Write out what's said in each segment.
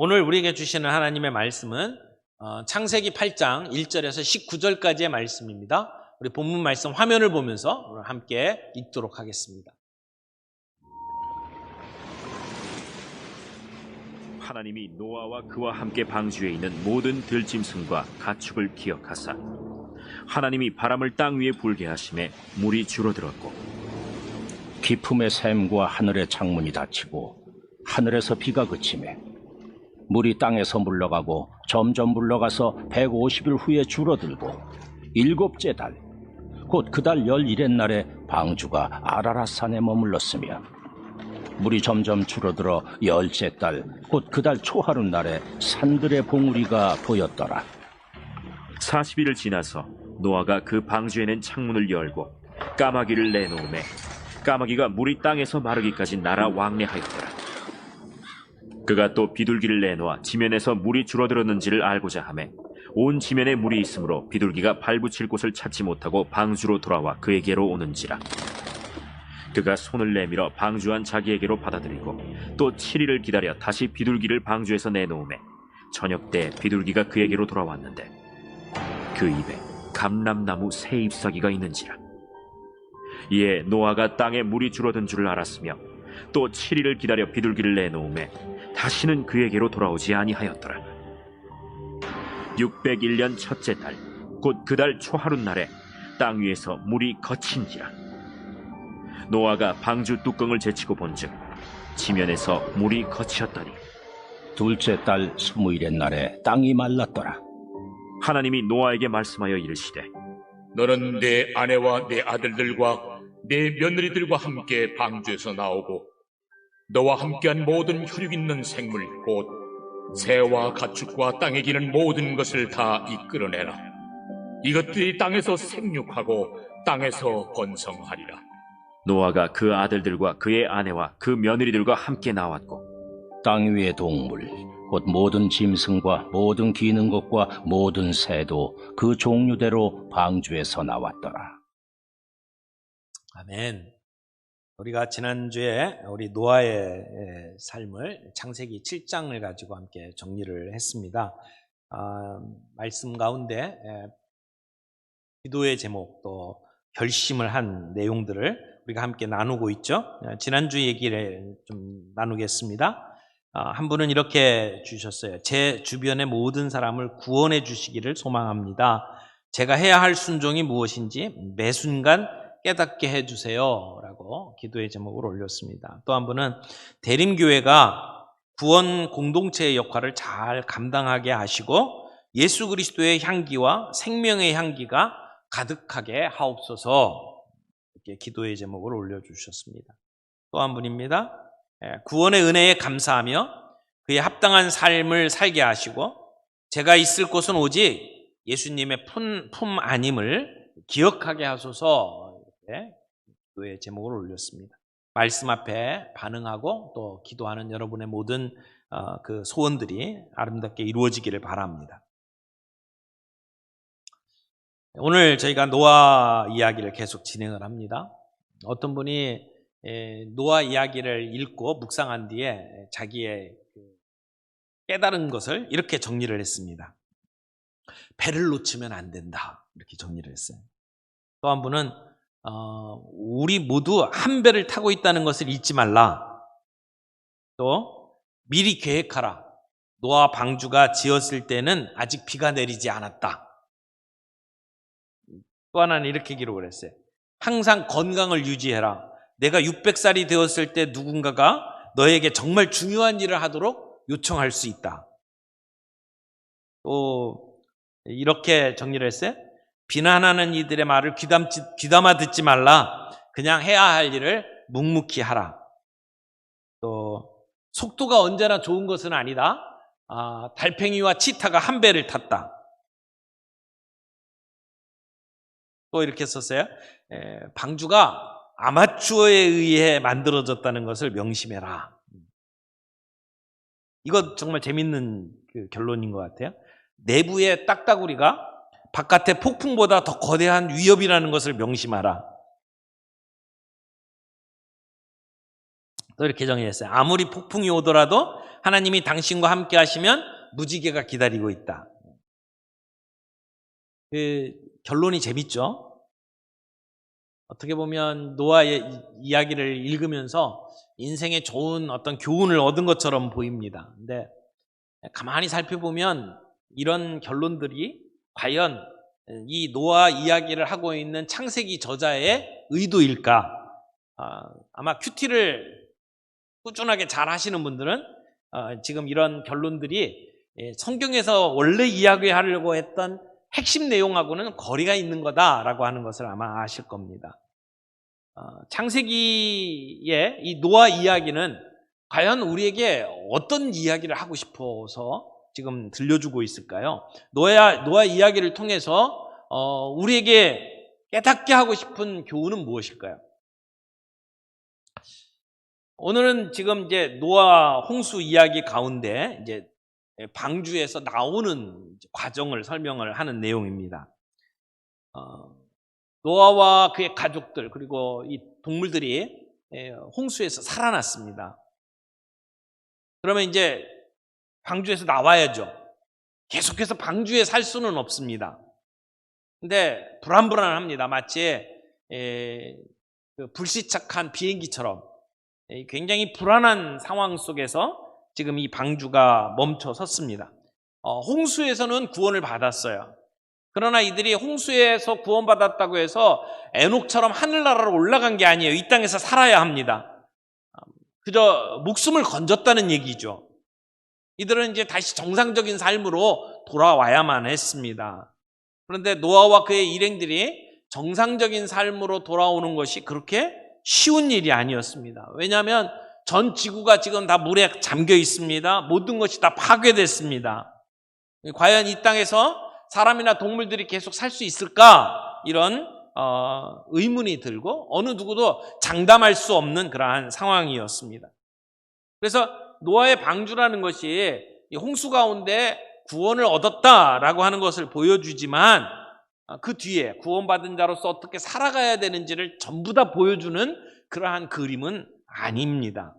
오늘 우리에게 주시는 하나님의 말씀은 창세기 8장 1절에서 19절까지의 말씀입니다. 우리 본문 말씀 화면을 보면서 오늘 함께 읽도록 하겠습니다. 하나님이 노아와 그와 함께 방주에 있는 모든 들짐승과 가축을 기억하사 하나님이 바람을 땅 위에 불게 하심에 물이 줄어들었고 깊음의 샘과 하늘의 창문이 닫히고 하늘에서 비가 그치매 물이 땅에서 물러가고 점점 물러가서 150일 후에 줄어들고 일곱째 달 곧 그 달 11의 날에 방주가 아라랏산에 머물렀으며 물이 점점 줄어들어 10째 달 곧 그 달 초하루 날에 산들의 봉우리가 보였더라. 40일을 지나서 노아가 그 방주에는 창문을 열고 까마귀를 내놓음에 까마귀가 물이 땅에서 마르기까지 날아 왕래하였더라. 그가 또 비둘기를 내놓아 지면에서 물이 줄어들었는지를 알고자 하매 온 지면에 물이 있으므로 비둘기가 발붙일 곳을 찾지 못하고 방주로 돌아와 그에게로 오는지라. 그가 손을 내밀어 방주 안 자기에게로 받아들이고 또 7일을 기다려 다시 비둘기를 방주에서 내놓음에 저녁 때 비둘기가 그에게로 돌아왔는데 그 입에 감람나무 새 잎사귀가 있는지라. 이에 노아가 땅에 물이 줄어든 줄을 알았으며 또 7일을 기다려 비둘기를 내놓음에 다시는 그에게로 돌아오지 아니하였더라. 601년 첫째 달 곧 그 달 초하루 날에 땅 위에서 물이 거친지라. 노아가 방주 뚜껑을 제치고 본즉 지면에서 물이 거치었더니 둘째 달 20일의 날에 땅이 말랐더라. 하나님이 노아에게 말씀하여 이르시되 너는 내 아내와 내 아들들과 내 며느리들과 함께 방주에서 나오고 너와 함께한 모든 혈육 있는 생물 곧 새와 가축과 땅에 기는 모든 것을 다 이끌어내라. 이것들이 땅에서 생육하고 땅에서 번성하리라. 노아가 그 아들들과 그의 아내와 그 며느리들과 함께 나왔고 땅 위의 동물 곧 모든 짐승과 모든 기는 것과 모든 새도 그 종류대로 방주에서 나왔더라. 아멘. 우리가 지난주에 우리 노아의 삶을 창세기 7장을 가지고 함께 정리를 했습니다. 말씀 가운데 기도의 제목 또 결심을 한 내용들을 우리가 함께 나누고 있죠. 지난주 얘기를 좀 나누겠습니다. 한 분은 이렇게 주셨어요. 제 주변의 모든 사람을 구원해 주시기를 소망합니다. 제가 해야 할 순종이 무엇인지 매 순간 깨닫게 해주세요 라고 기도의 제목을 올렸습니다. 또 한 분은 대림교회가 구원 공동체의 역할을 잘 감당하게 하시고 예수 그리스도의 향기와 생명의 향기가 가득하게 하옵소서 이렇게 기도의 제목을 올려주셨습니다. 또 한 분입니다. 구원의 은혜에 감사하며 그에 합당한 삶을 살게 하시고 제가 있을 곳은 오직 예수님의 품 안임을 기억하게 하소서 기도의 제목을 올렸습니다. 말씀 앞에 반응하고 또 기도하는 여러분의 모든 그 소원들이 아름답게 이루어지기를 바랍니다. 오늘 저희가 노아 이야기를 계속 진행을 합니다. 어떤 분이 노아 이야기를 읽고 묵상한 뒤에 자기의 깨달은 것을 이렇게 정리를 했습니다. 배를 놓치면 안 된다 이렇게 정리를 했어요. 또 한 분은 우리 모두 한 배를 타고 있다는 것을 잊지 말라. 또 미리 계획하라. 노아 방주가 지었을 때는 아직 비가 내리지 않았다. 또 하나는 이렇게 기록을 했어요. 항상 건강을 유지해라. 내가 600살이 되었을 때 누군가가 너에게 정말 중요한 일을 하도록 요청할 수 있다. 또 이렇게 정리를 했어요. 비난하는 이들의 말을 귀담아 듣지 말라. 그냥 해야 할 일을 묵묵히 하라. 또 속도가 언제나 좋은 것은 아니다. 달팽이와 치타가 한 배를 탔다. 또 이렇게 썼어요. 방주가 아마추어에 의해 만들어졌다는 것을 명심해라. 이거 정말 재밌는 결론인 것 같아요. 내부의 딱따구리가 바깥의 폭풍보다 더 거대한 위협이라는 것을 명심하라. 또 이렇게 정의했어요. 아무리 폭풍이 오더라도 하나님이 당신과 함께 하시면 무지개가 기다리고 있다. 그 결론이 재밌죠? 어떻게 보면 노아의 이야기를 읽으면서 인생에 좋은 어떤 교훈을 얻은 것처럼 보입니다. 근데 가만히 살펴보면 이런 결론들이 과연 이 노아 이야기를 하고 있는 창세기 저자의 의도일까? 아마 큐티를 꾸준하게 잘 하시는 분들은 지금 이런 결론들이 성경에서 원래 이야기하려고 했던 핵심 내용하고는 거리가 있는 거다라고 하는 것을 아마 아실 겁니다. 창세기의 이 노아 이야기는 과연 우리에게 어떤 이야기를 하고 싶어서 지금 들려주고 있을까요? 노아 이야기를 통해서 우리에게 깨닫게 하고 싶은 교훈은 무엇일까요? 오늘은 지금 이제 노아 홍수 이야기 가운데 이제 방주에서 나오는 과정을 설명을 하는 내용입니다. 노아와 그의 가족들 그리고 이 동물들이 홍수에서 살아났습니다. 그러면 이제 방주에서 나와야죠. 계속해서 방주에 살 수는 없습니다. 근데 불안불안합니다. 마치 불시착한 비행기처럼 굉장히 불안한 상황 속에서 지금 이 방주가 멈춰 섰습니다. 홍수에서는 구원을 받았어요. 그러나 이들이 홍수에서 구원받았다고 해서 에녹처럼 하늘나라로 올라간 게 아니에요. 이 땅에서 살아야 합니다. 그저 목숨을 건졌다는 얘기죠. 이들은 이제 다시 정상적인 삶으로 돌아와야만 했습니다. 그런데 노아와 그의 일행들이 정상적인 삶으로 돌아오는 것이 그렇게 쉬운 일이 아니었습니다. 왜냐하면 전 지구가 지금 다 물에 잠겨 있습니다. 모든 것이 다 파괴됐습니다. 과연 이 땅에서 사람이나 동물들이 계속 살 수 있을까? 이런 의문이 들고 어느 누구도 장담할 수 없는 그러한 상황이었습니다. 그래서 노아의 방주라는 것이 홍수 가운데 구원을 얻었다라고 하는 것을 보여주지만 그 뒤에 구원받은 자로서 어떻게 살아가야 되는지를 전부 다 보여주는 그러한 그림은 아닙니다.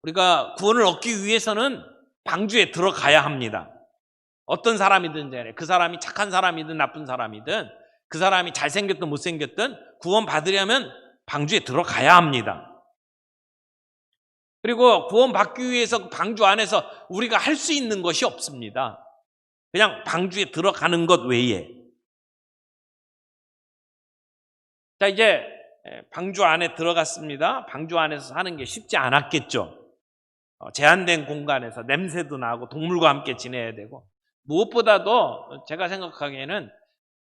우리가 구원을 얻기 위해서는 방주에 들어가야 합니다. 어떤 사람이든 간에 그 사람이 착한 사람이든 나쁜 사람이든 그 사람이 잘생겼든 못생겼든 구원받으려면 방주에 들어가야 합니다. 그리고 구원받기 위해서 방주 안에서 우리가 할 수 있는 것이 없습니다. 그냥 방주에 들어가는 것 외에. 자, 이제 방주 안에 들어갔습니다. 방주 안에서 사는 게 쉽지 않았겠죠. 제한된 공간에서 냄새도 나고 동물과 함께 지내야 되고 무엇보다도 제가 생각하기에는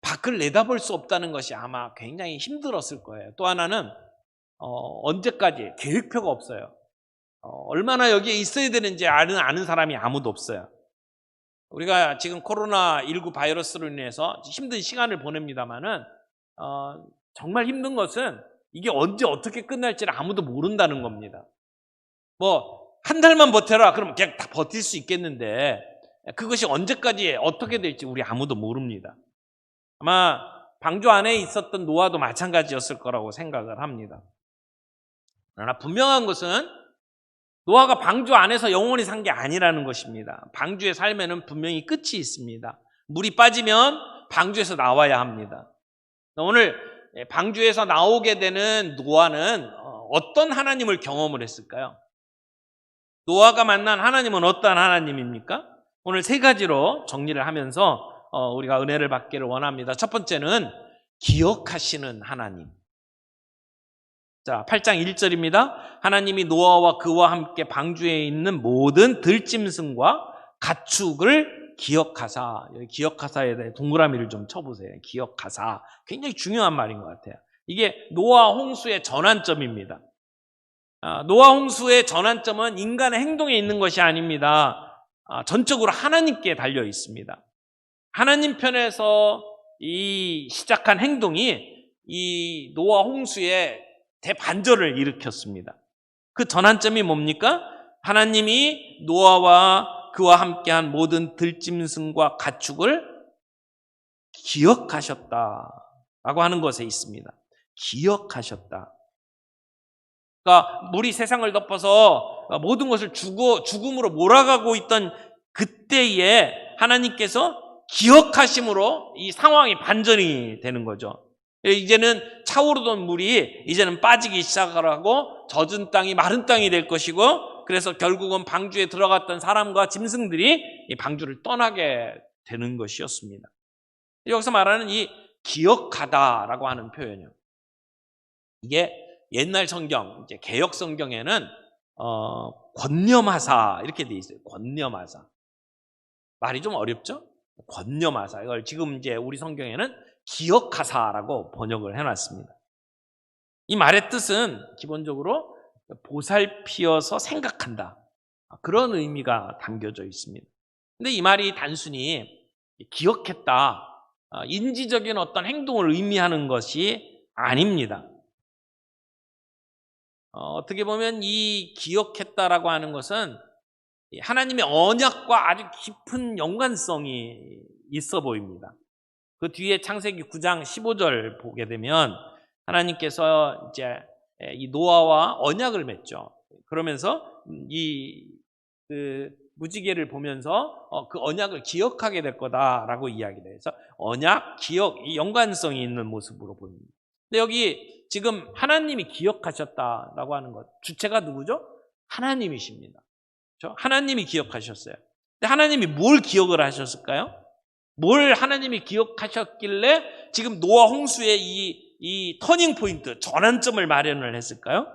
밖을 내다볼 수 없다는 것이 아마 굉장히 힘들었을 거예요. 또 하나는 언제까지 계획표가 없어요. 얼마나 여기에 있어야 되는지 아는 사람이 아무도 없어요. 우리가 지금 코로나19 바이러스로 인해서 힘든 시간을 보냅니다만은 정말 힘든 것은 이게 언제 어떻게 끝날지를 아무도 모른다는 겁니다. 뭐 한 달만 버텨라 그러면 그냥 다 버틸 수 있겠는데 그것이 언제까지 어떻게 될지 우리 아무도 모릅니다. 아마 방주 안에 있었던 노아도 마찬가지였을 거라고 생각을 합니다. 그러나 분명한 것은 노아가 방주 안에서 영원히 산 게 아니라는 것입니다. 방주의 삶에는 분명히 끝이 있습니다. 물이 빠지면 방주에서 나와야 합니다. 오늘 방주에서 나오게 되는 노아는 어떤 하나님을 경험을 했을까요? 노아가 만난 하나님은 어떤 하나님입니까? 오늘 세 가지로 정리를 하면서 우리가 은혜를 받기를 원합니다. 첫 번째는 기억하시는 하나님. 자, 8장 1절입니다. 하나님이 노아와 그와 함께 방주에 있는 모든 들짐승과 가축을 기억하사. 여기 기억하사에 대해 동그라미를 좀 쳐보세요. 기억하사. 굉장히 중요한 말인 것 같아요. 이게 노아 홍수의 전환점입니다. 노아 홍수의 전환점은 인간의 행동에 있는 것이 아닙니다. 전적으로 하나님께 달려 있습니다. 하나님 편에서 이 시작한 행동이 이 노아 홍수의 대반전을 일으켰습니다. 그 전환점이 뭡니까? 하나님이 노아와 그와 함께한 모든 들짐승과 가축을 기억하셨다라고 하는 것에 있습니다. 기억하셨다. 그러니까 물이 세상을 덮어서 모든 것을 죽음으로 몰아가고 있던 그때에 하나님께서 기억하심으로 이 상황이 반전이 되는 거죠. 이제는 차오르던 물이 이제는 빠지기 시작을 하고 젖은 땅이 마른 땅이 될 것이고, 그래서 결국은 방주에 들어갔던 사람과 짐승들이 이 방주를 떠나게 되는 것이었습니다. 여기서 말하는 이 기억하다라고 하는 표현이요, 이게 옛날 성경, 이제 개역 성경에는 권념하사 이렇게 돼 있어요. 권념하사. 말이 좀 어렵죠? 권념하사. 이걸 지금 이제 우리 성경에는 기억하사라고 번역을 해놨습니다. 이 말의 뜻은 기본적으로 보살피어서 생각한다, 그런 의미가 담겨져 있습니다. 근데 이 말이 단순히 기억했다, 인지적인 어떤 행동을 의미하는 것이 아닙니다. 어떻게 보면 이 기억했다라고 하는 것은 하나님의 언약과 아주 깊은 연관성이 있어 보입니다. 그 뒤에 창세기 9장 15절 보게 되면 하나님께서 이제 이 노아와 언약을 맺죠. 그러면서 그 무지개를 보면서 그 언약을 기억하게 될 거다라고 이야기를 해서 언약, 기억, 이 연관성이 있는 모습으로 보입니다. 근데 여기 지금 하나님이 기억하셨다라고 하는 것, 주체가 누구죠? 하나님이십니다. 그렇죠? 하나님이 기억하셨어요. 근데 하나님이 뭘 기억을 하셨을까요? 뭘 하나님이 기억하셨길래 지금 노아 홍수의 이 터닝 포인트, 전환점을 마련을 했을까요?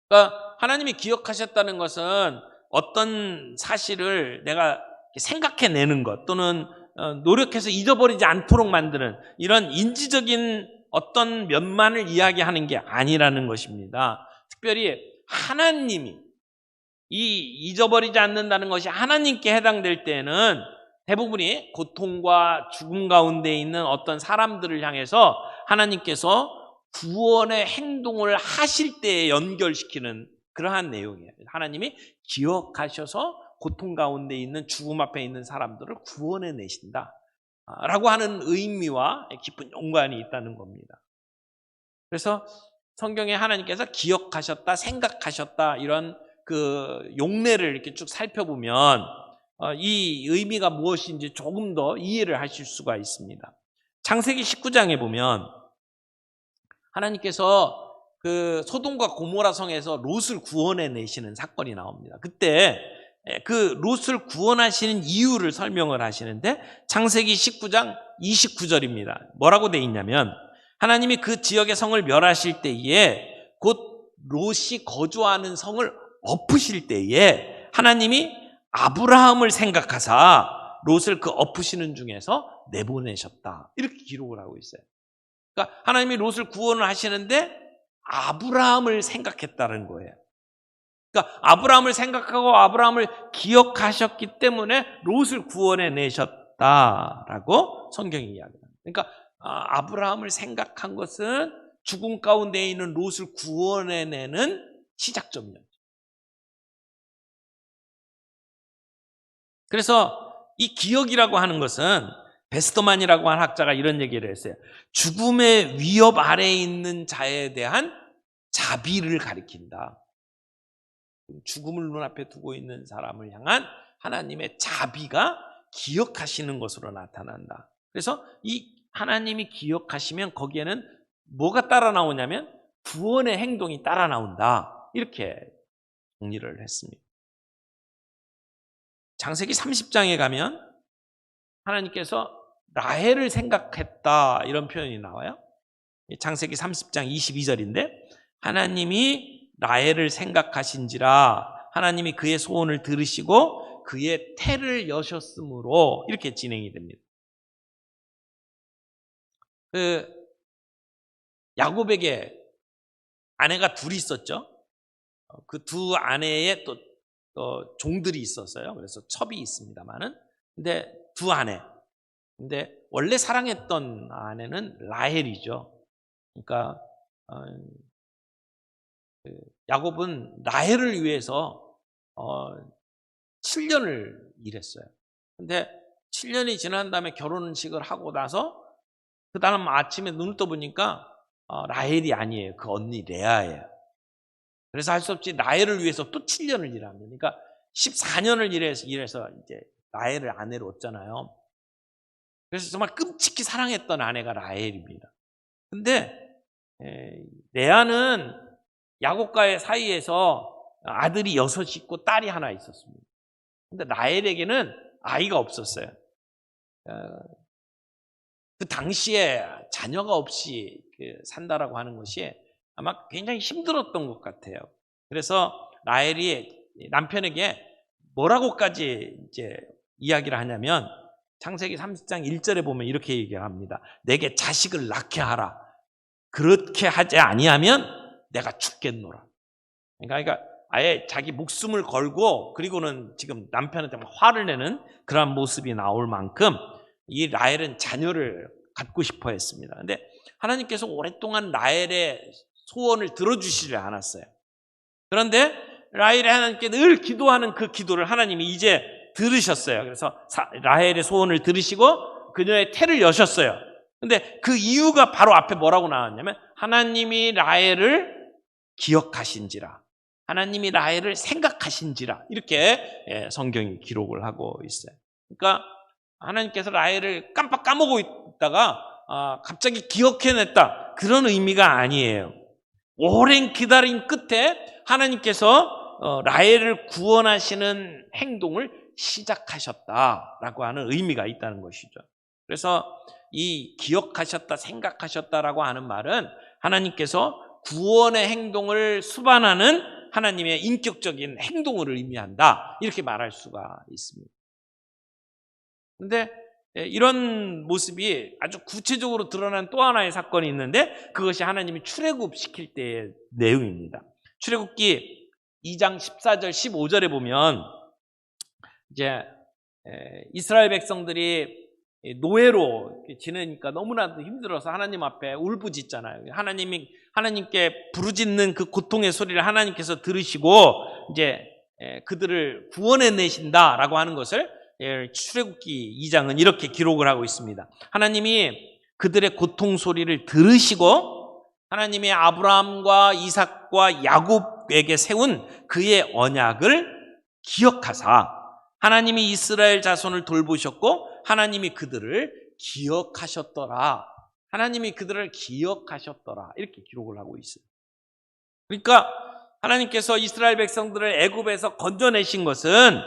그러니까 하나님이 기억하셨다는 것은 어떤 사실을 내가 생각해내는 것, 또는 노력해서 잊어버리지 않도록 만드는 이런 인지적인 어떤 면만을 이야기하는 게 아니라는 것입니다. 특별히 하나님이 잊어버리지 않는다는 것이 하나님께 해당될 때는 대부분이 고통과 죽음 가운데 있는 어떤 사람들을 향해서 하나님께서 구원의 행동을 하실 때에 연결시키는 그러한 내용이에요. 하나님이 기억하셔서 고통 가운데 있는, 죽음 앞에 있는 사람들을 구원해 내신다 라고 하는 의미와 깊은 연관이 있다는 겁니다. 그래서 성경에 하나님께서 기억하셨다, 생각하셨다, 이런 그 용례를 이렇게 쭉 살펴보면 이 의미가 무엇인지 조금 더 이해를 하실 수가 있습니다. 창세기 19장에 보면 하나님께서 그 소돔과 고모라 성에서 롯을 구원해 내시는 사건이 나옵니다. 그때 그 롯을 구원하시는 이유를 설명을 하시는데 창세기 19장 29절입니다. 뭐라고 돼 있냐면, 하나님이 그 지역의 성을 멸하실 때에, 곧 롯이 거주하는 성을 엎으실 때에 하나님이 아브라함을 생각하사 롯을 그 엎으시는 중에서 내보내셨다, 이렇게 기록을 하고 있어요. 그러니까 하나님이 롯을 구원을 하시는데 아브라함을 생각했다는 거예요. 그러니까 아브라함을 생각하고 아브라함을 기억하셨기 때문에 롯을 구원해 내셨다라고 성경이 이야기합니다. 그러니까 아브라함을 생각한 것은 죽음 가운데 있는 롯을 구원해 내는 시작점이었죠. 그래서 이 기억이라고 하는 것은, 베스터만이라고 하는 학자가 이런 얘기를 했어요. 죽음의 위협 아래에 있는 자에 대한 자비를 가리킨다. 죽음을 눈앞에 두고 있는 사람을 향한 하나님의 자비가 기억하시는 것으로 나타난다. 그래서 이 하나님이 기억하시면 거기에는 뭐가 따라 나오냐면 구원의 행동이 따라 나온다, 이렇게 정리를 했습니다. 창세기 30장에 가면 하나님께서 라헬을 생각했다, 이런 표현이 나와요. 창세기 30장 22절인데, 하나님이 라헬을 생각하신지라 하나님이 그의 소원을 들으시고 그의 태를 여셨으므로, 이렇게 진행이 됩니다. 야곱에게 아내가 둘이 있었죠. 그 두 아내의 또 종들이 있었어요. 그래서 첩이 있습니다만은, 근데 두 아내. 근데 원래 사랑했던 아내는 라헬이죠. 그러니까 야곱은 라헬을 위해서 7년을 일했어요. 근데 7년이 지난 다음에 결혼식을 하고 나서 그 다음 아침에 눈을 떠보니까 라헬이 아니에요. 그 언니 레아예요. 그래서 할 수 없이 라헬을 위해서 또 7년을 일합니다. 그러니까 14년을 일해서 이제 라헬을 아내로 얻잖아요. 그래서 정말 끔찍히 사랑했던 아내가 라헬입니다. 근데 레아는 야곱과의 사이에서 아들이 6이 있고 딸이 하나 있었습니다. 근데 라헬에게는 아이가 없었어요. 그 당시에 자녀가 없이 산다라고 하는 것이 아마 굉장히 힘들었던 것 같아요. 그래서 라헬이 남편에게 뭐라고까지 이제 이야기를 하냐면 창세기 30장 1절에 보면 이렇게 얘기합니다. 내게 자식을 낳게 하라. 그렇게 하지 아니하면 내가 죽겠노라. 그러니까 아예 자기 목숨을 걸고 그리고는 지금 남편한테 화를 내는 그런 모습이 나올 만큼 이 라헬은 자녀를 갖고 싶어 했습니다. 근데 하나님께서 오랫동안 라헬의 소원을 들어주시지 않았어요. 그런데 라헬이 하나님께 늘 기도하는 그 기도를 하나님이 이제 들으셨어요. 그래서 라헬의 소원을 들으시고 그녀의 태를 여셨어요. 근데 그 이유가 바로 앞에 뭐라고 나왔냐면 하나님이 라헬을 기억하신지라, 하나님이 라헬을 생각하신지라, 이렇게 성경이 기록을 하고 있어요. 그러니까 하나님께서 라헬을 깜빡 까먹고 있다가 갑자기 기억해냈다, 그런 의미가 아니에요. 오랜 기다림 끝에 하나님께서 라헬을 구원하시는 행동을 시작하셨다라고 하는 의미가 있다는 것이죠. 그래서 이 기억하셨다, 생각하셨다라고 하는 말은 하나님께서 구원의 행동을 수반하는 하나님의 인격적인 행동을 의미한다, 이렇게 말할 수가 있습니다. 그런데 이런 모습이 아주 구체적으로 드러난 또 하나의 사건이 있는데 그것이 하나님이 출애굽시킬 때의 내용입니다. 출애굽기 2장 14절 15절에 보면 이제 이스라엘 백성들이 노예로 지내니까 너무나도 힘들어서 하나님 앞에 울부짖잖아요. 하나님께 부르짖는 그 고통의 소리를 하나님께서 들으시고 이제 그들을 구원해 내신다라고 하는 것을 출애굽기 2장은 이렇게 기록을 하고 있습니다. 하나님이 그들의 고통 소리를 들으시고 하나님이 아브라함과 이삭과 야곱에게 세운 그의 언약을 기억하사 하나님이 이스라엘 자손을 돌보셨고 하나님이 그들을 기억하셨더라. 하나님이 그들을 기억하셨더라. 이렇게 기록을 하고 있어요. 그러니까 하나님께서 이스라엘 백성들을 애굽에서 건져내신 것은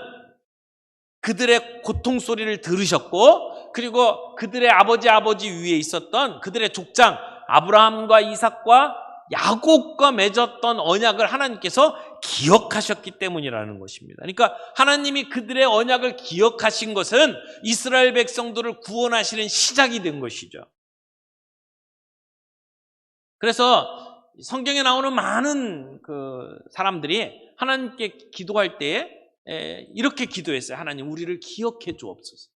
그들의 고통 소리를 들으셨고 그리고 그들의 아버지 위에 있었던 그들의 족장 아브라함과 이삭과 야곱과 맺었던 언약을 하나님께서 기억하셨기 때문이라는 것입니다. 그러니까 하나님이 그들의 언약을 기억하신 것은 이스라엘 백성들을 구원하시는 시작이 된 것이죠. 그래서 성경에 나오는 많은 그 사람들이 하나님께 기도할 때에 이렇게 기도했어요. 하나님, 우리를 기억해 주옵소서.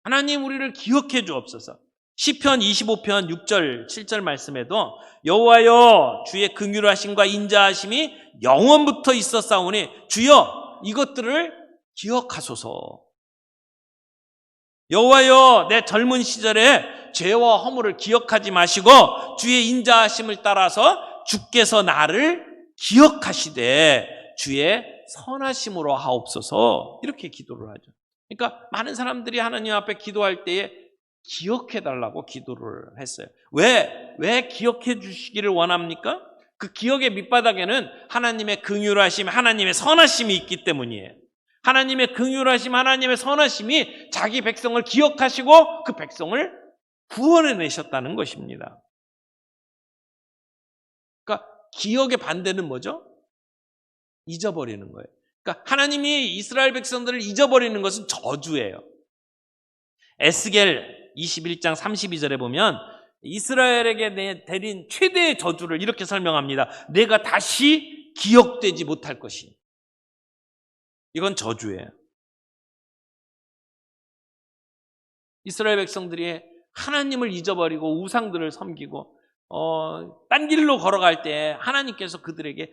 하나님, 우리를 기억해 주옵소서. 시편 25편 6절 7절 말씀에도 여호와여 주의 긍휼하심과 인자하심이 영원부터 있었사오니 주여 이것들을 기억하소서. 여호와여 내 젊은 시절에 죄와 허물을 기억하지 마시고 주의 인자하심을 따라서 주께서 나를 기억하시되 주의 선하심으로 하옵소서. 이렇게 기도를 하죠. 그러니까 많은 사람들이 하나님 앞에 기도할 때에 기억해달라고 기도를 했어요. 왜 기억해 주시기를 원합니까? 그 기억의 밑바닥에는 하나님의 긍휼하심, 하나님의 선하심이 있기 때문이에요. 하나님의 긍휼하심, 하나님의 선하심이 자기 백성을 기억하시고 그 백성을 구원해 내셨다는 것입니다. 그러니까 기억의 반대는 뭐죠? 잊어버리는 거예요. 그러니까 하나님이 이스라엘 백성들을 잊어버리는 것은 저주예요. 에스겔 21장 32절에 보면 이스라엘에게 내린 최대의 저주를 이렇게 설명합니다. 내가 다시 기억되지 못할 것이니. 이건 저주예요. 이스라엘 백성들이 하나님을 잊어버리고 우상들을 섬기고 딴 길로 걸어갈 때 하나님께서 그들에게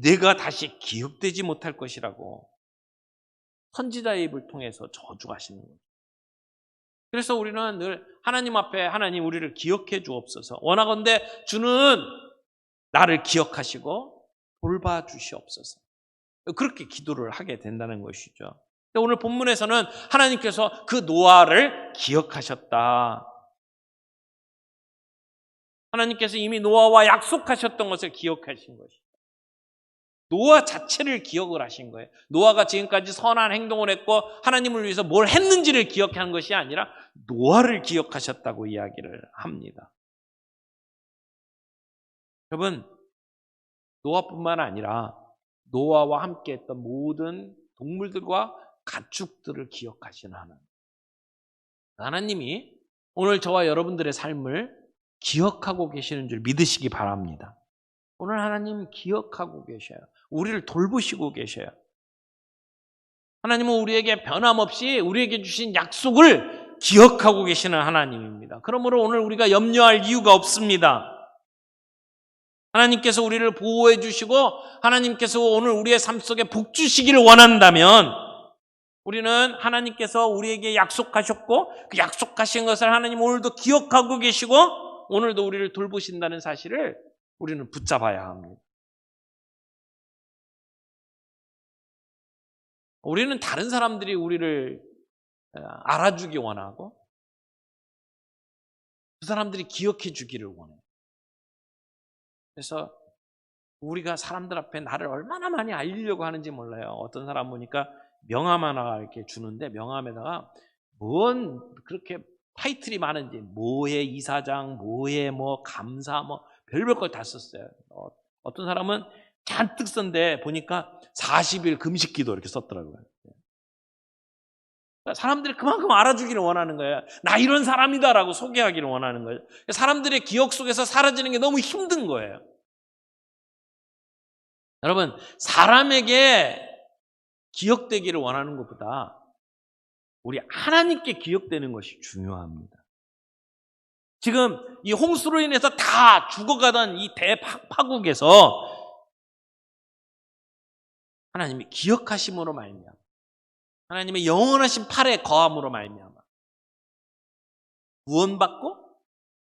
내가 다시 기억되지 못할 것이라고 선지자의 입을 통해서 저주하시는 거예요. 그래서 우리는 늘 하나님 앞에 하나님 우리를 기억해 주옵소서. 원하건대 주는 나를 기억하시고 돌봐 주시옵소서. 그렇게 기도를 하게 된다는 것이죠. 오늘 본문에서는 하나님께서 그 노아를 기억하셨다. 하나님께서 이미 노아와 약속하셨던 것을 기억하신 것이죠. 노아 자체를 기억을 하신 거예요. 노아가 지금까지 선한 행동을 했고 하나님을 위해서 뭘 했는지를 기억하는 것이 아니라 노아를 기억하셨다고 이야기를 합니다. 여러분, 노아뿐만 아니라 노아와 함께 했던 모든 동물들과 가축들을 기억하시는 하나님. 하나님이 오늘 저와 여러분들의 삶을 기억하고 계시는 줄 믿으시기 바랍니다. 오늘 하나님 기억하고 계셔요. 우리를 돌보시고 계셔요. 하나님은 우리에게 변함없이 우리에게 주신 약속을 기억하고 계시는 하나님입니다. 그러므로 오늘 우리가 염려할 이유가 없습니다. 하나님께서 우리를 보호해 주시고 하나님께서 오늘 우리의 삶 속에 복 주시기를 원한다면 우리는 하나님께서 우리에게 약속하셨고 그 약속하신 것을 하나님 오늘도 기억하고 계시고 오늘도 우리를 돌보신다는 사실을 우리는 붙잡아야 합니다. 우리는 다른 사람들이 우리를 알아주기 원하고 그 사람들이 기억해 주기를 원해요. 그래서 우리가 사람들 앞에 나를 얼마나 많이 알리려고 하는지 몰라요. 어떤 사람 보니까 명함 하나 이렇게 주는데 명함에다가 뭔 그렇게 타이틀이 많은지 뭐의 이사장, 뭐의 뭐 감사, 뭐 별별 걸 다 썼어요. 어떤 사람은 잔뜩 썼는데 보니까 40일 금식기도 이렇게 썼더라고요. 사람들이 그만큼 알아주기를 원하는 거예요. 나 이런 사람이다라고 소개하기를 원하는 거예요. 사람들의 기억 속에서 사라지는 게 너무 힘든 거예요. 여러분, 사람에게 기억되기를 원하는 것보다 우리 하나님께 기억되는 것이 중요합니다. 지금 이 홍수로 인해서 다 죽어가던 이 대파국에서 하나님이 기억하심으로 말미암아 하나님의 영원하신 팔에 거함으로 말미암아 구원받고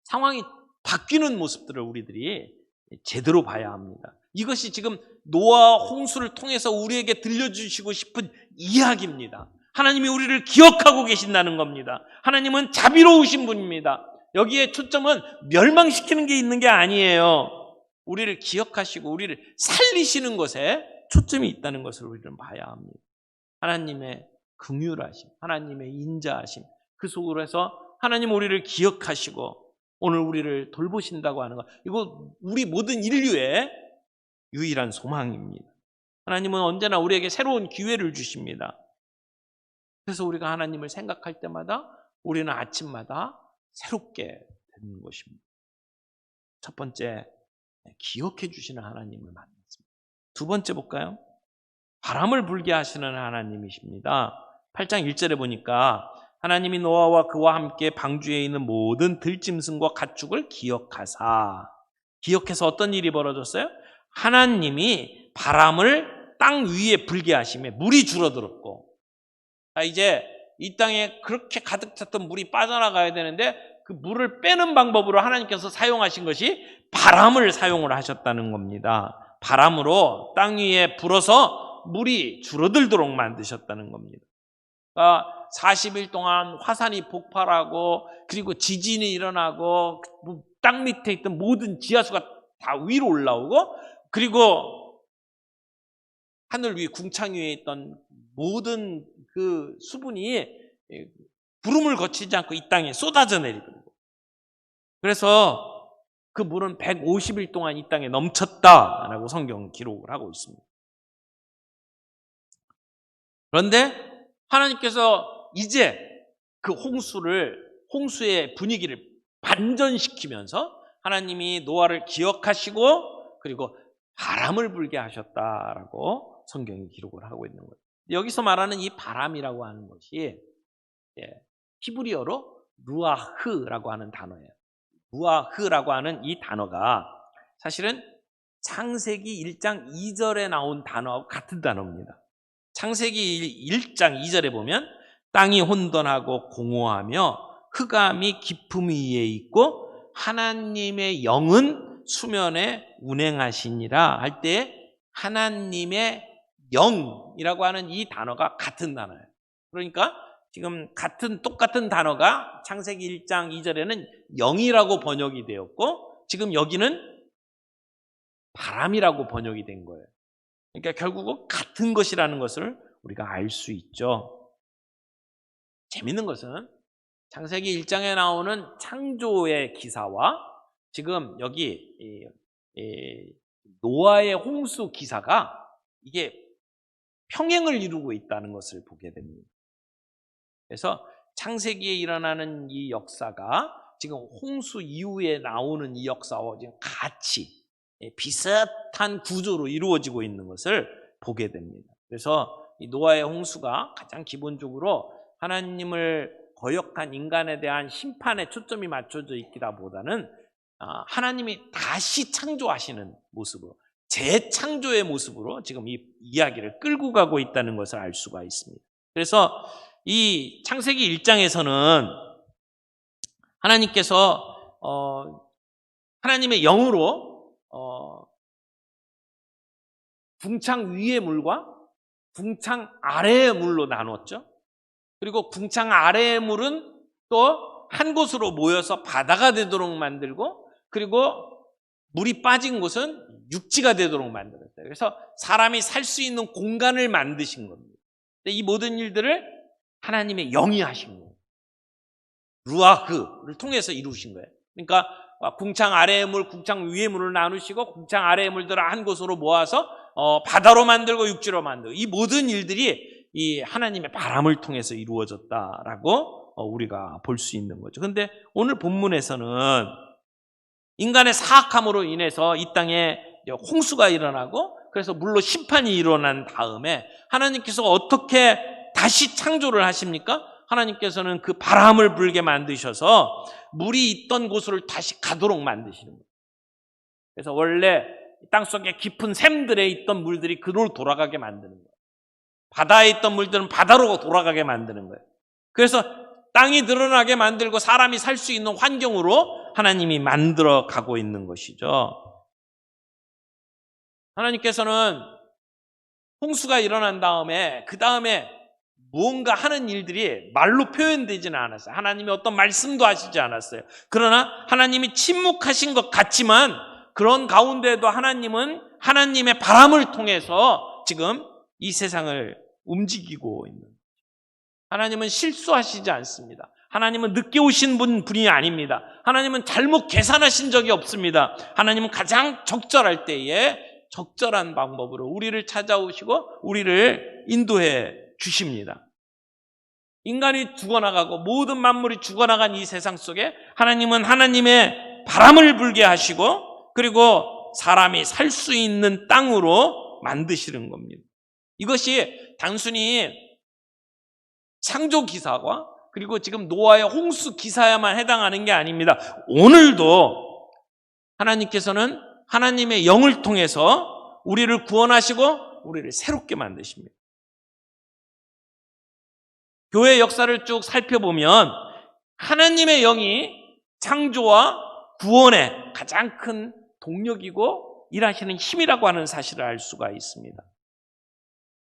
상황이 바뀌는 모습들을 우리들이 제대로 봐야 합니다. 이것이 지금 노아 홍수를 통해서 우리에게 들려주시고 싶은 이야기입니다. 하나님이 우리를 기억하고 계신다는 겁니다. 하나님은 자비로우신 분입니다. 여기에 초점은 멸망시키는 게 있는 게 아니에요. 우리를 기억하시고 우리를 살리시는 것에 초점이 있다는 것을 우리는 봐야 합니다. 하나님의 긍휼하심, 하나님의 인자하심, 그 속으로 해서 하나님 우리를 기억하시고 오늘 우리를 돌보신다고 하는 것, 이거 우리 모든 인류의 유일한 소망입니다. 하나님은 언제나 우리에게 새로운 기회를 주십니다. 그래서 우리가 하나님을 생각할 때마다 우리는 아침마다 새롭게 되는 것입니다. 첫 번째, 기억해 주시는 하나님을 만났습니다. 두 번째 볼까요? 바람을 불게 하시는 하나님이십니다. 8장 1절에 보니까 하나님이 노아와 그와 함께 방주에 있는 모든 들짐승과 가축을 기억하사. 기억해서 어떤 일이 벌어졌어요? 하나님이 바람을 땅 위에 불게 하시며 물이 줄어들었고, 이제 이 땅에 그렇게 가득 찼던 물이 빠져나가야 되는데 그 물을 빼는 방법으로 하나님께서 사용하신 것이 바람을 사용을 하셨다는 겁니다. 바람으로 땅 위에 불어서 물이 줄어들도록 만드셨다는 겁니다. 40일 동안 화산이 폭발하고 그리고 지진이 일어나고 땅 밑에 있던 모든 지하수가 다 위로 올라오고 그리고 하늘 위 궁창 위에 있던 모든 그 수분이 구름을 거치지 않고 이 땅에 쏟아져 내리더라고요. 그래서 그 물은 150일 동안 이 땅에 넘쳤다라고 성경은 기록을 하고 있습니다. 그런데 하나님께서 이제 그 홍수의 분위기를 반전시키면서 하나님이 노아를 기억하시고 그리고 바람을 불게 하셨다라고 성경이 기록을 하고 있는 거예요. 여기서 말하는 이 바람이라고 하는 것이 히브리어로 루아흐라고 하는 단어예요. 루아흐라고 하는 이 단어가 사실은 창세기 1장 2절에 나온 단어하고 같은 단어입니다. 창세기 1장 2절에 보면 땅이 혼돈하고 공허하며 흑암이 깊음 위에 있고 하나님의 영은 수면에 운행하시니라 할 때 하나님의 영이라고 하는 이 단어가 같은 단어예요. 그러니까 지금 똑같은 단어가 창세기 1장 2절에는 영이라고 번역이 되었고 지금 여기는 바람이라고 번역이 된 거예요. 그러니까 결국은 같은 것이라는 것을 우리가 알 수 있죠. 재밌는 것은 창세기 1장에 나오는 창조의 기사와 지금 여기 노아의 홍수 기사가 이게 평행을 이루고 있다는 것을 보게 됩니다. 그래서 창세기에 일어나는 이 역사가 지금 홍수 이후에 나오는 이 역사와 지금 같이 비슷한 구조로 이루어지고 있는 것을 보게 됩니다. 그래서 이 노아의 홍수가 가장 기본적으로 하나님을 거역한 인간에 대한 심판에 초점이 맞춰져 있기보다는 하나님이 다시 창조하시는 모습으로 재창조의 모습으로 지금 이 이야기를 끌고 가고 있다는 것을 알 수가 있습니다. 그래서 이 창세기 1장에서는 하나님께서 하나님의 영으로 궁창 위의 물과 궁창 아래의 물로 나눴죠. 그리고 궁창 아래의 물은 또 한 곳으로 모여서 바다가 되도록 만들고 그리고 물이 빠진 곳은 육지가 되도록 만들었어요. 그래서 사람이 살 수 있는 공간을 만드신 겁니다. 이 모든 일들을 하나님의 영이 하신 거예요. 루아흐를 통해서 이루신 거예요. 그러니까 궁창 아래의 물, 궁창 위의 물을 나누시고 궁창 아래의 물들을 한 곳으로 모아서 바다로 만들고 육지로 만들고 이 모든 일들이 이 하나님의 바람을 통해서 이루어졌다라고 우리가 볼 수 있는 거죠. 그런데 오늘 본문에서는 인간의 사악함으로 인해서 이 땅에 홍수가 일어나고 그래서 물로 심판이 일어난 다음에 하나님께서 어떻게 다시 창조를 하십니까? 하나님께서는 그 바람을 불게 만드셔서 물이 있던 곳을 다시 가도록 만드시는 거예요. 그래서 원래 땅속에 깊은 샘들에 있던 물들이 그로 돌아가게 만드는 거예요. 바다에 있던 물들은 바다로 돌아가게 만드는 거예요. 그래서 땅이 늘어나게 만들고 사람이 살 수 있는 환경으로 하나님이 만들어 가고 있는 것이죠. 하나님께서는 홍수가 일어난 다음에 그 다음에 무언가 하는 일들이 말로 표현되지는 않았어요. 하나님이 어떤 말씀도 하시지 않았어요. 그러나 하나님이 침묵하신 것 같지만 그런 가운데에도 하나님은 하나님의 바람을 통해서 지금 이 세상을 움직이고 있는 거죠. 하나님은 실수하시지 않습니다. 하나님은 늦게 오신 분이 아닙니다. 하나님은 잘못 계산하신 적이 없습니다. 하나님은 가장 적절할 때에 적절한 방법으로 우리를 찾아오시고 우리를 인도해 주십니다. 인간이 죽어나가고 모든 만물이 죽어나간 이 세상 속에 하나님은 하나님의 바람을 불게 하시고 그리고 사람이 살 수 있는 땅으로 만드시는 겁니다. 이것이 단순히 창조 기사와 그리고 지금 노아의 홍수 기사야만 해당하는 게 아닙니다. 오늘도 하나님께서는 하나님의 영을 통해서 우리를 구원하시고 우리를 새롭게 만드십니다. 교회 역사를 쭉 살펴보면 하나님의 영이 창조와 구원의 가장 큰 동력이고 일하시는 힘이라고 하는 사실을 알 수가 있습니다.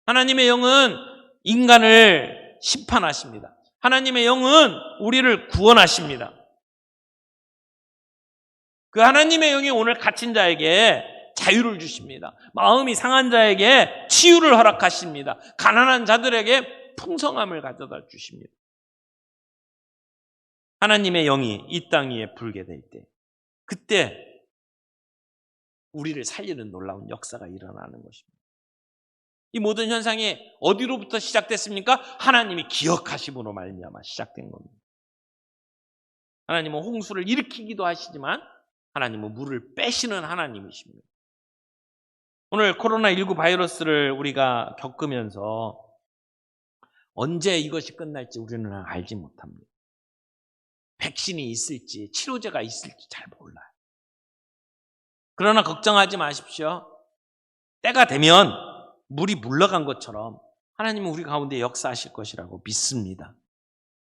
하나님의 영은 인간을 심판하십니다. 하나님의 영은 우리를 구원하십니다. 그 하나님의 영이 오늘 갇힌 자에게 자유를 주십니다. 마음이 상한 자에게 치유를 허락하십니다. 가난한 자들에게 풍성함을 가져다 주십니다. 하나님의 영이 이 땅 위에 불게 될 때, 그때 우리를 살리는 놀라운 역사가 일어나는 것입니다. 이 모든 현상이 어디로부터 시작됐습니까? 하나님이 기억하심으로 말미암아 시작된 겁니다. 하나님은 홍수를 일으키기도 하시지만 하나님은 물을 빼시는 하나님이십니다. 오늘 코로나19 바이러스를 우리가 겪으면서 언제 이것이 끝날지 우리는 알지 못합니다. 백신이 있을지 치료제가 있을지 잘 몰라요. 그러나 걱정하지 마십시오. 때가 되면 물이 물러간 것처럼 하나님은 우리 가운데 역사하실 것이라고 믿습니다.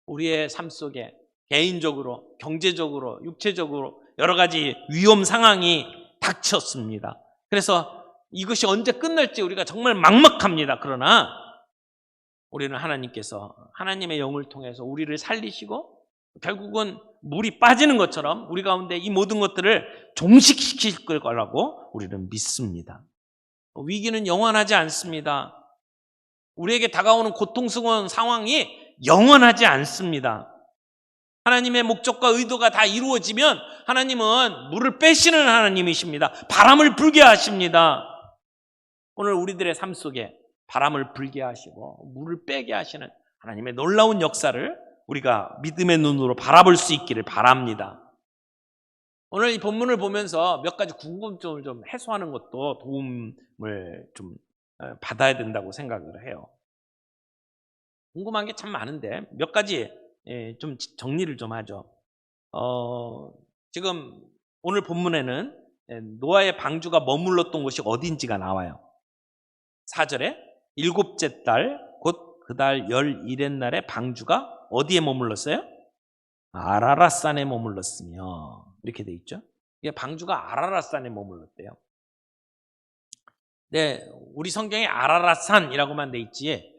우리의 삶 속에 개인적으로, 경제적으로, 육체적으로 여러 가지 위험 상황이 닥쳤습니다. 그래서 이것이 언제 끝날지 우리가 정말 막막합니다. 그러나 우리는 하나님께서 하나님의 영을 통해서 우리를 살리시고 결국은 물이 빠지는 것처럼 우리 가운데 이 모든 것들을 종식시킬 거라고 우리는 믿습니다. 위기는 영원하지 않습니다. 우리에게 다가오는 고통스러운 상황이 영원하지 않습니다. 하나님의 목적과 의도가 다 이루어지면 하나님은 물을 빼시는 하나님이십니다. 바람을 불게 하십니다. 오늘 우리들의 삶 속에 바람을 불게 하시고 물을 빼게 하시는 하나님의 놀라운 역사를 우리가 믿음의 눈으로 바라볼 수 있기를 바랍니다. 오늘 이 본문을 보면서 몇 가지 궁금증을 좀 해소하는 것도 도움을 좀 받아야 된다고 생각을 해요. 궁금한 게 참 많은데 몇 가지 좀 정리를 좀 하죠. 지금 오늘 본문에는 노아의 방주가 머물렀던 곳이 어딘지가 나와요. 4절에 일곱째 달 곧 그 달 11의 날에 방주가 어디에 머물렀어요? 아라랏산에 머물렀으며 이렇게 돼 있죠. 이게 방주가 아라랏산에 머물렀대요. 네, 우리 성경에 아라랏산이라고만 돼 있지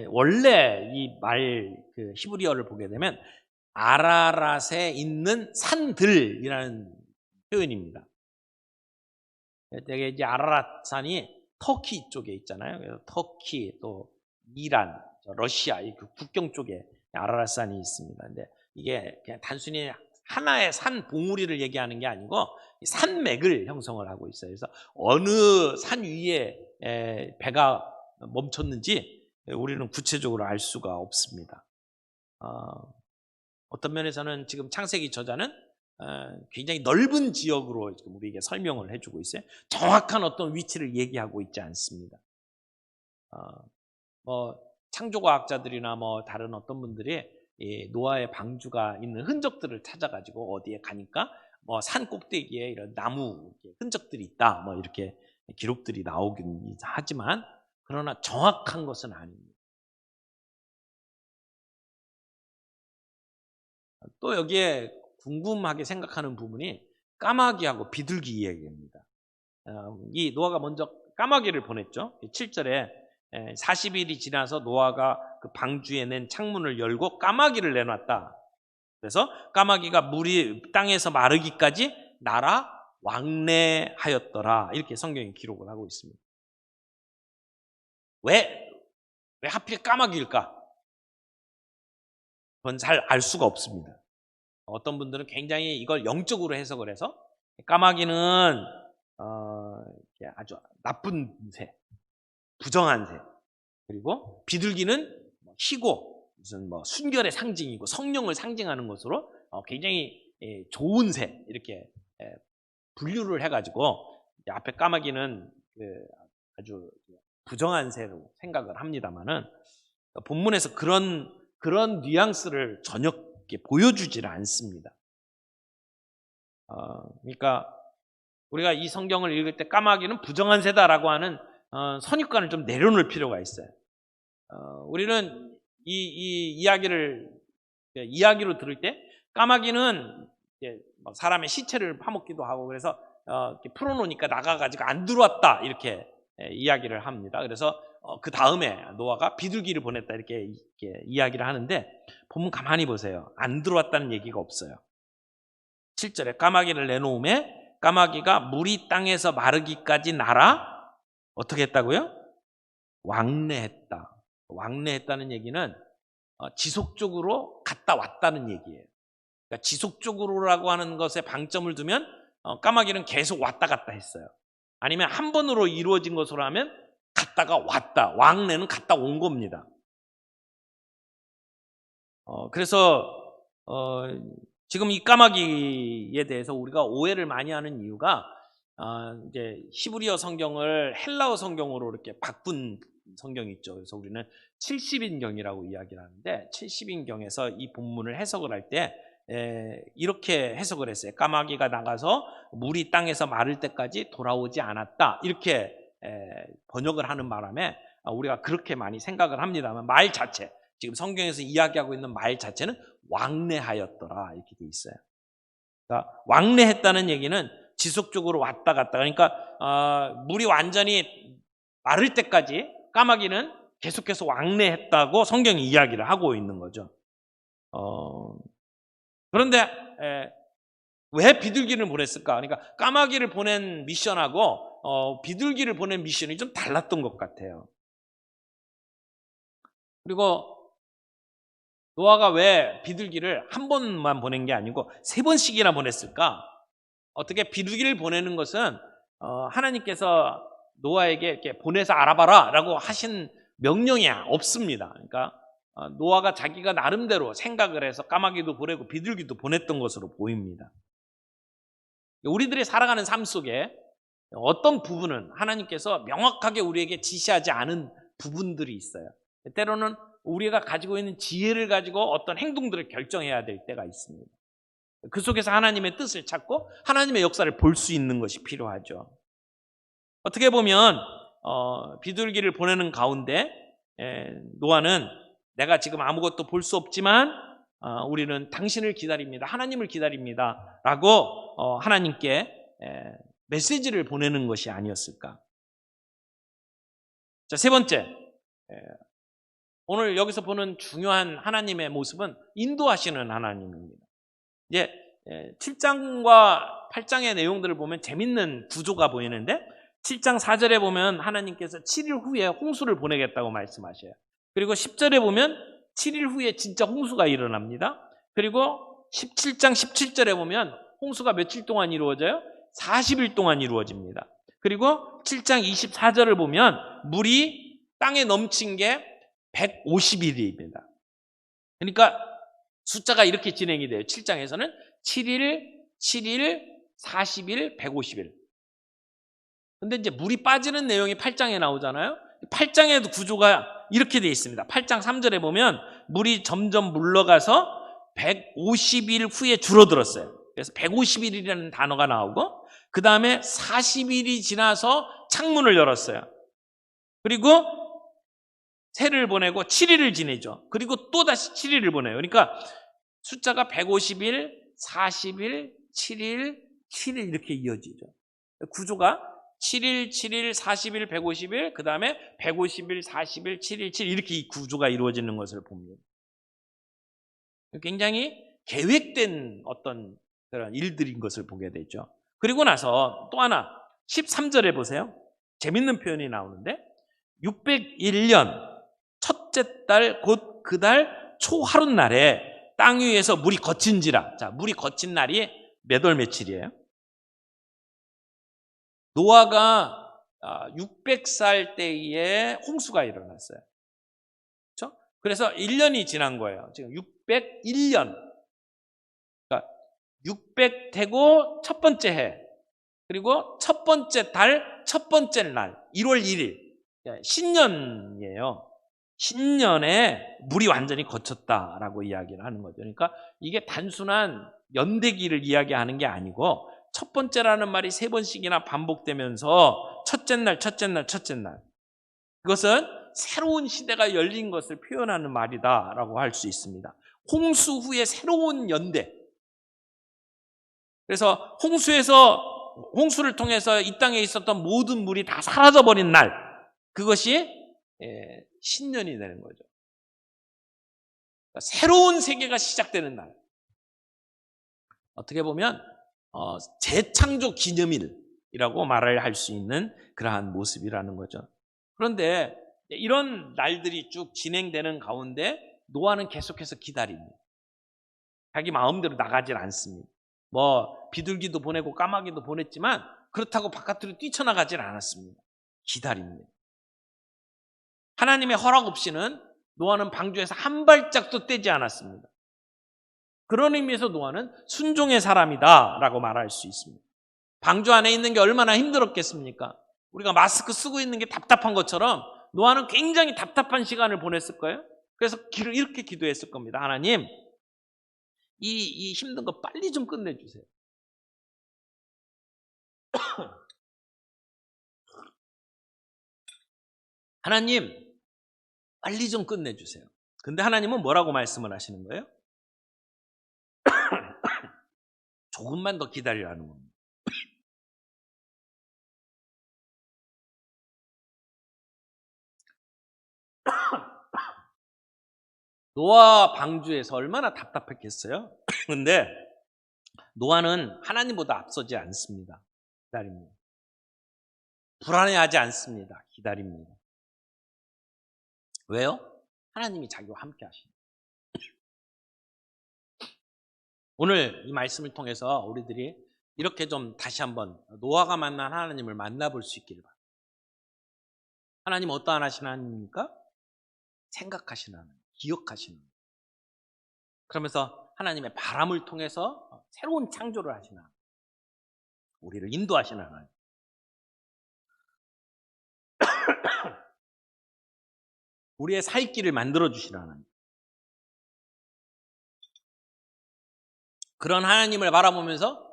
원래 이 말 그 히브리어를 보게 되면 아라랏에 있는 산들이라는 표현입니다. 되게 이제 아라랏산이 터키 쪽에 있잖아요. 그래서 터키 또 이란, 러시아 이 그 국경 쪽에 아라랏산이 있습니다. 근데 이게 그냥 단순히 하나의 산 봉우리를 얘기하는 게 아니고 산맥을 형성을 하고 있어요. 그래서 어느 산 위에 배가 멈췄는지 우리는 구체적으로 알 수가 없습니다. 어떤 면에서는 지금 창세기 저자는 굉장히 넓은 지역으로 지금 우리에게 설명을 해주고 있어요. 정확한 어떤 위치를 얘기하고 있지 않습니다. 뭐 창조과학자들이나 뭐 다른 어떤 분들이 이 노아의 방주가 있는 흔적들을 찾아가지고 어디에 가니까 뭐 산 꼭대기에 이런 나무 흔적들이 있다, 뭐 이렇게 기록들이 나오긴 하지만 그러나 정확한 것은 아닙니다. 또 여기에 궁금하게 생각하는 부분이 까마귀하고 비둘기 이야기입니다. 이 노아가 먼저 까마귀를 보냈죠. 7절에 40일이 지나서 노아가 그 방주에 낸 창문을 열고 까마귀를 내놨다. 그래서 까마귀가 물이 땅에서 마르기까지 날아 왕래하였더라. 이렇게 성경이 기록을 하고 있습니다. 왜 하필 까마귀일까? 그건 잘 알 수가 없습니다. 어떤 분들은 굉장히 이걸 영적으로 해석을 해서 까마귀는 아주 나쁜 새, 부정한 새, 그리고 비둘기는 희고 무슨 뭐 순결의 상징이고 성령을 상징하는 것으로 굉장히 좋은 새 이렇게 분류를 해가지고 앞에 까마귀는 아주 부정한 새로 생각을 합니다만은 본문에서 그런 뉘앙스를 전혀 보여주지를 않습니다. 그러니까 우리가 이 성경을 읽을 때 까마귀는 부정한 새다라고 하는 선입관을 좀 내려놓을 필요가 있어요. 우리는 이 이야기로 들을 때 까마귀는 사람의 시체를 파먹기도 하고 그래서 이렇게 풀어놓으니까 나가가지고 안 들어왔다 이렇게 이야기를 합니다. 그래서 그 다음에 노아가 비둘기를 보냈다 이렇게 이야기를 하는데 보면 가만히 보세요. 안 들어왔다는 얘기가 없어요. 7절에 까마귀를 내놓음에 까마귀가 물이 땅에서 마르기까지 날아 어떻게 했다고요? 왕래했다. 왕래했다는 얘기는 지속적으로 갔다 왔다는 얘기예요. 그러니까 지속적으로라고 하는 것에 방점을 두면 까마귀는 계속 왔다 갔다 했어요. 아니면 한 번으로 이루어진 것으로 하면 갔다가 왔다. 왕래는 갔다 온 겁니다. 그래서 지금 이 까마귀에 대해서 우리가 오해를 많이 하는 이유가 이제 히브리어 성경을 헬라어 성경으로 이렇게 바꾼 성경이 있죠. 그래서 우리는 70인경이라고 이야기를 하는데 70인경에서 이 본문을 해석을 할 때 이렇게 해석을 했어요. 까마귀가 나가서 물이 땅에서 마를 때까지 돌아오지 않았다. 이렇게 번역을 하는 바람에 우리가 그렇게 많이 생각을 합니다만 말 자체, 지금 성경에서 이야기하고 있는 말 자체는 왕래하였더라 이렇게 돼 있어요. 그러니까 왕래했다는 얘기는 지속적으로 왔다 갔다, 그러니까 물이 완전히 마를 때까지 까마귀는 계속해서 왕래했다고 성경이 이야기를 하고 있는 거죠. 그런데 왜 비둘기를 보냈을까? 그러니까 까마귀를 보낸 미션하고 비둘기를 보낸 미션이 좀 달랐던 것 같아요. 그리고 노아가 왜 비둘기를 한 번만 보낸 게 아니고 3번씩이나 보냈을까? 어떻게 비둘기를 보내는 것은 하나님께서 노아에게 이렇게 보내서 알아봐라 라고 하신 명령이 없습니다. 그러니까 노아가 자기가 나름대로 생각을 해서 까마귀도 보내고 비둘기도 보냈던 것으로 보입니다. 우리들이 살아가는 삶 속에 어떤 부분은 하나님께서 명확하게 우리에게 지시하지 않은 부분들이 있어요. 때로는 우리가 가지고 있는 지혜를 가지고 어떤 행동들을 결정해야 될 때가 있습니다. 그 속에서 하나님의 뜻을 찾고 하나님의 역사를 볼 수 있는 것이 필요하죠. 어떻게 보면 비둘기를 보내는 가운데 노아는 내가 지금 아무것도 볼 수 없지만 우리는 당신을 기다립니다. 하나님을 기다립니다. 라고 하나님께 메시지를 보내는 것이 아니었을까. 자, 3번째. 오늘 여기서 보는 중요한 하나님의 모습은 인도하시는 하나님입니다. 이제 7장과 8장의 내용들을 보면 재밌는 구조가 보이는데 7장 4절에 보면 하나님께서 7일 후에 홍수를 보내겠다고 말씀하셔요. 그리고 10절에 보면 7일 후에 진짜 홍수가 일어납니다. 그리고 17장 17절에 보면 홍수가 며칠 동안 이루어져요? 40일 동안 이루어집니다. 그리고 7장 24절을 보면 물이 땅에 넘친 게 150일입니다. 그러니까 숫자가 이렇게 진행이 돼요. 7장에서는 7일, 7일, 40일, 150일. 근데 이제 물이 빠지는 내용이 8장에 나오잖아요. 8장에도 구조가 이렇게 되어 있습니다. 8장 3절에 보면 물이 점점 물러가서 150일 후에 줄어들었어요. 그래서 150일이라는 단어가 나오고 그 다음에 40일이 지나서 창문을 열었어요. 그리고 새를 보내고 7일을 지내죠. 그리고 또 다시 7일을 보내요. 그러니까 숫자가 150일, 40일, 7일, 7일 이렇게 이어지죠. 구조가 7일, 7일, 40일, 150일, 그 다음에 150일, 40일, 7일, 7일 이렇게 이 구조가 이루어지는 것을 봅니다. 굉장히 계획된 어떤 그런 일들인 것을 보게 되죠. 그리고 나서 또 하나 13절에 보세요. 재밌는 표현이 나오는데 601년 첫째 달 곧 그 달 초하룻날에 땅 위에서 물이 거친지라. 자, 물이 거친 날이 몇 월 며칠이에요? 노아가 600살 때에 홍수가 일어났어요. 그렇죠? 그래서 1년이 지난 거예요. 지금 601년. 그러니까 600 되고 첫 번째 해. 그리고 첫 번째 달, 첫 번째 날, 1월 1일. 신년이에요. 신년에 물이 완전히 거쳤다라고 이야기를 하는 거죠. 그러니까 이게 단순한 연대기를 이야기하는 게 아니고 첫 번째라는 말이 3번씩이나 반복되면서 첫째 날, 첫째 날, 첫째 날. 그것은 새로운 시대가 열린 것을 표현하는 말이다라고 할 수 있습니다. 홍수 후에 새로운 연대. 그래서 홍수를 통해서 이 땅에 있었던 모든 물이 다 사라져버린 날. 그것이 신년이 되는 거죠. 새로운 세계가 시작되는 날. 어떻게 보면 재창조 기념일이라고 말을 할 수 있는 그러한 모습이라는 거죠. 그런데 이런 날들이 쭉 진행되는 가운데 노아는 계속해서 기다립니다. 자기 마음대로 나가질 않습니다. 비둘기도 보내고 까마귀도 보냈지만 그렇다고 바깥으로 뛰쳐나가질 않았습니다. 기다립니다. 하나님의 허락 없이는 노아는 방주에서 한 발짝도 떼지 않았습니다. 그런 의미에서 노아는 순종의 사람이다 라고 말할 수 있습니다. 방주 안에 있는 게 얼마나 힘들었겠습니까? 우리가 마스크 쓰고 있는 게 답답한 것처럼 노아는 굉장히 답답한 시간을 보냈을 거예요. 그래서 이렇게 기도했을 겁니다. 하나님, 이 힘든 거 빨리 좀 끝내주세요. 하나님, 빨리 좀 끝내주세요. 근데 하나님은 뭐라고 말씀을 하시는 거예요? 조금만 더 기다리라는 겁니다. 노아 방주에서 얼마나 답답했겠어요? 근데 노아는 하나님보다 앞서지 않습니다. 기다립니다. 불안해하지 않습니다. 기다립니다. 왜요? 하나님이 자기와 함께 하십니다. 오늘 이 말씀을 통해서 우리들이 이렇게 좀 다시 한번 노아가 만난 하나님을 만나볼 수 있기를 바랍니다. 하나님 어떠한 하나님입니까? 생각하시는 하나님, 기억하시는 하나님. 그러면서 하나님의 바람을 통해서 새로운 창조를 하시는 하나님, 우리를 인도하시는 하나님. 우리의 살 길을 만들어주시는 하나님. 그런 하나님을 바라보면서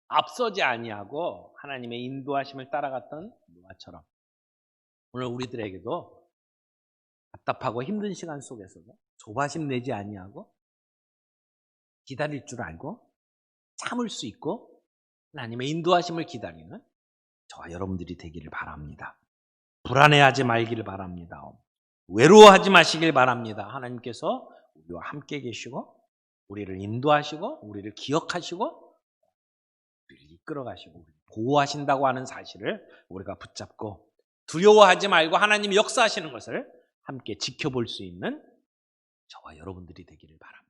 앞서지 아니하고 하나님의 인도하심을 따라갔던 노아처럼 오늘 우리들에게도 답답하고 힘든 시간 속에서도 조바심 내지 아니하고 기다릴 줄 알고 참을 수 있고 하나님의 인도하심을 기다리는 저와 여러분들이 되기를 바랍니다. 불안해하지 말기를 바랍니다. 외로워하지 마시길 바랍니다. 하나님께서 우리와 함께 계시고 우리를 인도하시고 우리를 기억하시고 우리를 이끌어가시고 우리를 보호하신다고 하는 사실을 우리가 붙잡고 두려워하지 말고 하나님이 역사하시는 것을 함께 지켜볼 수 있는 저와 여러분들이 되기를 바랍니다.